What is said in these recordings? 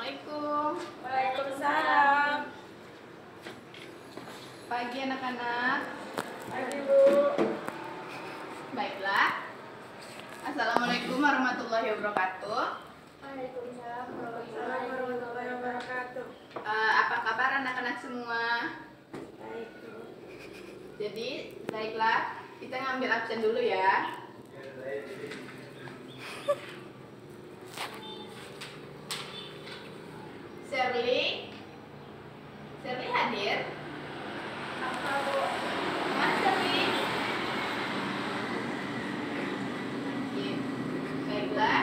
Assalamualaikum. Waalaikumsalam. Pagi anak-anak. Pagi, Bu. Baiklah. Assalamualaikum warahmatullahi wabarakatuh. Waalaikumsalam warahmatullahi wabarakatuh. Apa kabar anak-anak semua? Baik, Bu. Jadi, baiklah, kita ngambil absen dulu ya. Shirley hadir? Apa, Bu? Mana Shirley? Oke. Baiklah.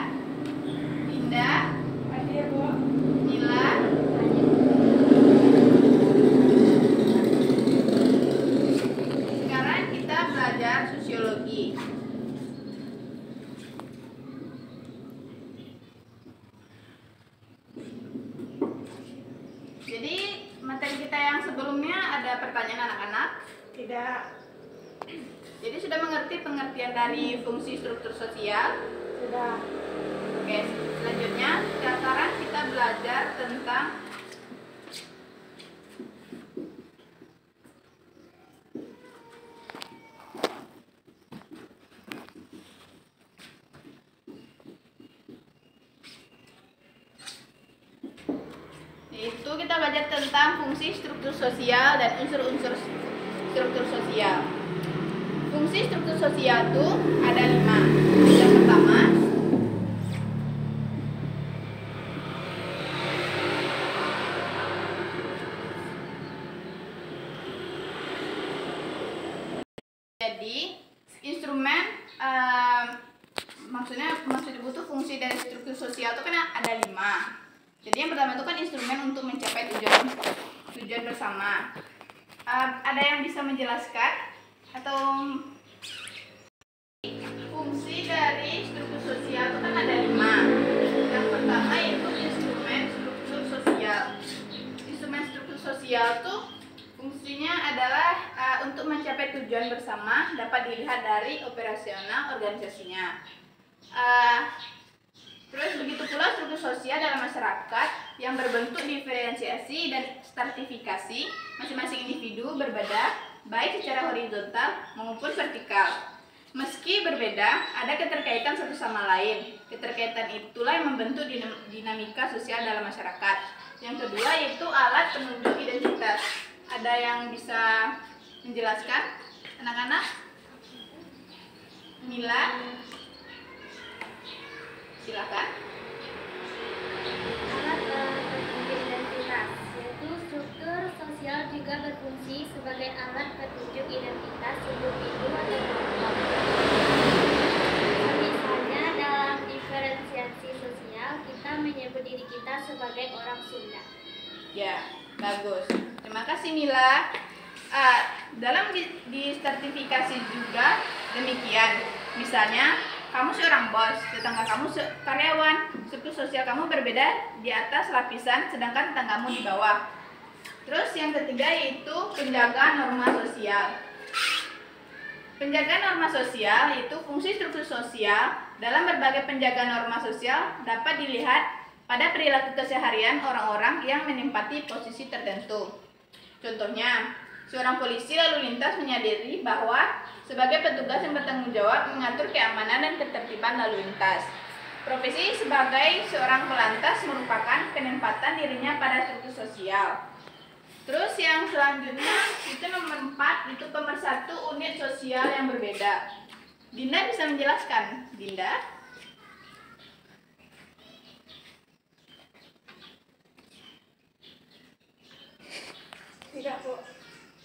Dinda, Hadir, Bu. Nila, sekarang kita belajar sosiologi. Jadi materi kita yang sebelumnya ada pertanyaan anak-anak. Tidak. Jadi sudah mengerti pengertian dari fungsi struktur sosial? Sudah. Oke, selanjutnya sekarang kita belajar tentang kita belajar tentang fungsi struktur sosial dan unsur-unsur struktur sosial. Fungsi struktur sosial itu ada 5. Yang pertama, jadi instrumen maksud dibutuh fungsi dari struktur sosial itu kan ada 5. Jadi yang pertama itu kan instrumen untuk mencapai tujuan bersama. Ada yang bisa menjelaskan atau fungsi dari struktur sosial itu kan ada 5. Yang pertama itu instrumen struktur sosial. Instrumen struktur sosial itu fungsinya adalah untuk mencapai tujuan bersama, dapat dilihat dari operasional organisasinya. Terus begitu pula struktur sosial dalam masyarakat yang berbentuk diferensiasi dan stratifikasi masing-masing individu berbeda baik secara horizontal maupun vertikal. Meski berbeda, ada keterkaitan satu sama lain. Keterkaitan itulah yang membentuk dinamika sosial dalam masyarakat. Yang kedua yaitu alat penunjuk identitas. Ada yang bisa menjelaskan, anak-anak? Mila? Silakan. Alat petunjuk identitas, yaitu struktur sosial juga berfungsi sebagai alat petunjuk identitas individu atau kelompok. Misalnya dalam diferensiasi sosial, kita menyebut diri kita sebagai orang Sunda. Ya, bagus. Terima kasih Mila. Dalam di sertifikasi juga demikian. Misalnya, kamu seorang bos, tetangga kamu karyawan, struktur sosial kamu berbeda di atas lapisan, sedangkan tetanggamu di bawah. Terus yang ketiga yaitu penjaga norma sosial. Penjaga norma sosial yaitu fungsi struktur sosial dalam berbagai penjaga norma sosial dapat dilihat pada perilaku keseharian orang-orang yang menempati posisi tertentu. Contohnya, seorang polisi lalu lintas menyadari bahwa sebagai petugas yang bertanggung jawab mengatur keamanan dan ketertiban lalu lintas. Profesi sebagai seorang pelantas merupakan penempatan dirinya pada struktur sosial. Terus yang selanjutnya itu nomor 4, itu pemersatu unit sosial yang berbeda. Dinda bisa menjelaskan, Dinda? Tidak, Bu.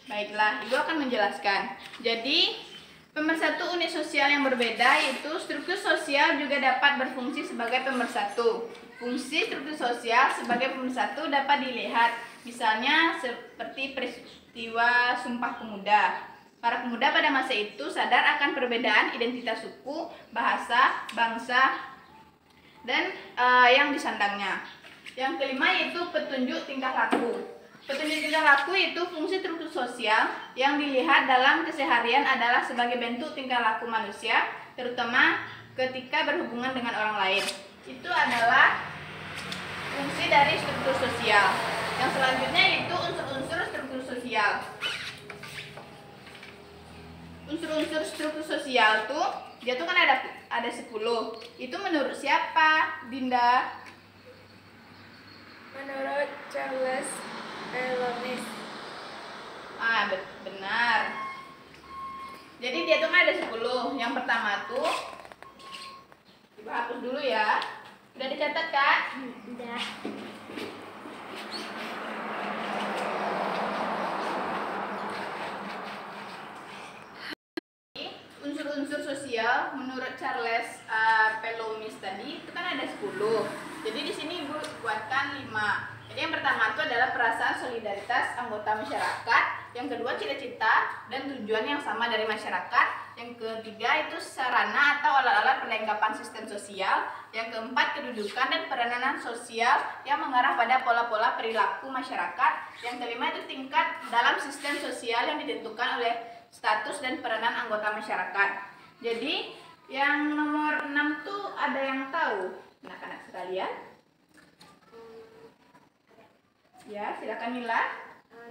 Baiklah, Ibu akan menjelaskan. Jadi, pemersatu unit sosial yang berbeda yaitu struktur sosial juga dapat berfungsi sebagai pemersatu. Fungsi struktur sosial sebagai pemersatu dapat dilihat, misalnya seperti peristiwa Sumpah Pemuda. Para pemuda pada masa itu sadar akan perbedaan identitas suku, bahasa, bangsa, dan yang disandangnya. Yang kelima yaitu petunjuk tingkah laku. Petunjuk tingkah laku itu fungsi struktur sosial yang dilihat dalam keseharian adalah sebagai bentuk tingkah laku manusia, terutama ketika berhubungan dengan orang lain. Itu adalah fungsi dari struktur sosial. Yang selanjutnya yaitu unsur-unsur struktur sosial. Unsur-unsur struktur sosial tuh dia tuh kan ada 10. Itu menurut siapa, Dinda? Menurut Charles Pelownes. Benar. Jadi dia tuh kan ada 10. Yang pertama tuh coba hapus dulu ya. Udah dicatat, Kak? Udah. Unsur-unsur sosial menurut Charles Pelownes tadi itu kan ada 10. Jadi di sini Ibu buatkan 5. Jadi yang pertama itu adalah perasaan solidaritas anggota masyarakat, yang kedua cita-cita dan tujuan yang sama dari masyarakat, yang ketiga itu sarana atau alat-alat perlengkapan sistem sosial, yang keempat kedudukan dan peranan sosial yang mengarah pada pola-pola perilaku masyarakat, yang kelima itu tingkat dalam sistem sosial yang ditentukan oleh status dan peranan anggota masyarakat. Jadi yang nomor 6 tuh ada yang tahu, anak-anak sekalian? Ya, silakan Mila.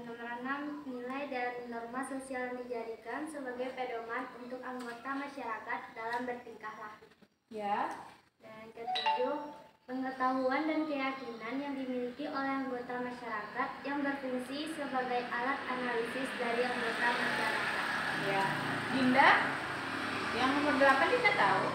Nomor 6, nilai dan norma sosial yang dijadikan sebagai pedoman untuk anggota masyarakat dalam bertingkah laku. Ya. Dan ketujuh, pengetahuan dan keyakinan yang dimiliki oleh anggota masyarakat yang berfungsi sebagai alat analisis dari anggota masyarakat. Ya. Dinda, yang nomor 8 kita tahu.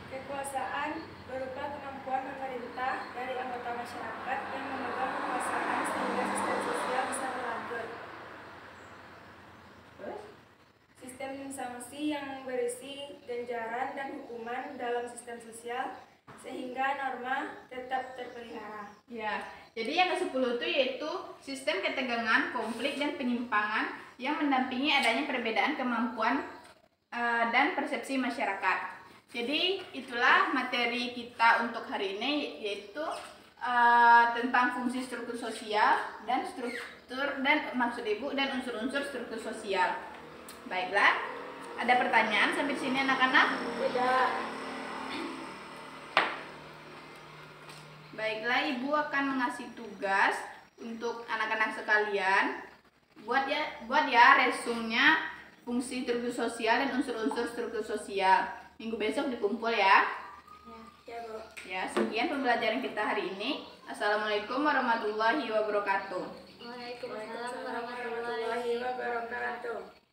Kekuasaan berupa kemampuan memerintah dari anggota masyarakat yang memegang kekuasaan sehingga sistem sosial bisa berlanjut. Terus? Sistem sanksi yang berisi ganjaran dan hukuman dalam sistem sosial sehingga norma tetap terpelihara. Ya. Jadi yang ke-10 itu yaitu sistem ketegangan, konflik dan penyimpangan yang mendampingi adanya perbedaan kemampuan dan persepsi masyarakat. Jadi itulah materi kita untuk hari ini, yaitu tentang fungsi struktur sosial dan maksud Ibu dan unsur-unsur struktur sosial. Baiklah, ada pertanyaan sampai sini anak-anak? Tidak. Baiklah, Ibu akan mengasih tugas untuk anak-anak sekalian. Buat ya resumnya fungsi struktur sosial dan unsur-unsur struktur sosial. Minggu besok dikumpul ya. Ya, Bu. Ya, sekian pembelajaran kita hari ini. Assalamualaikum warahmatullahi wabarakatuh. Waalaikumsalam Waalaikumsalam warahmatullahi wabarakatuh.